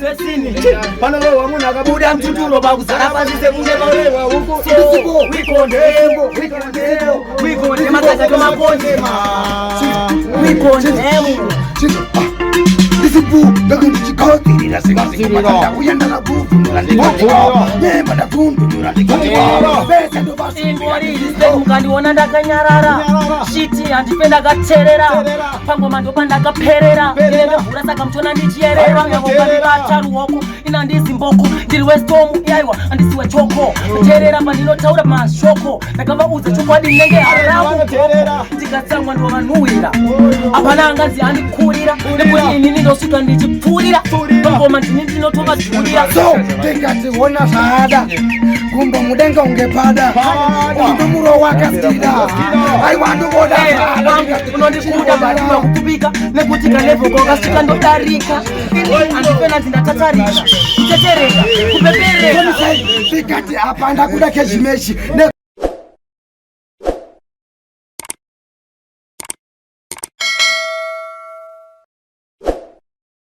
Sesini pano wamuna kabuda mtuturo bakuzarapa zisebunge bawewa huko wikonde makaza kama ponde wikonde Disipu dagun chikoti dira singasi kumata uyanda na bufu nemba na tundu durandikoti besa ndo basi ingori mkandiona ndakanyarara shiti andipenda gaterera pangoma ndopanda gaperera ndevura saka mtona ndichierera ngakobandibata ruoko ina ndizi mboko ndiri westomu yaiwa andisiwe choko terera pandinotaura mashoko ndakavauza chokwadi ndinenge haramu ndikatsangwa ndovanuhwira apana angazi andikurira nekuti inini ndosvika ndichipfurira pangoma ndini ndinotovadhurira so ndikationa zvaada kumba mudenga ungepada undumuro wakastida aiwanduvoda unondikuda badima kukubika nekuti kalevoko kasvika ndodarika andipena ndindatatarika kutetereka kupepereka ndikati apa ndakuda kezhimeshi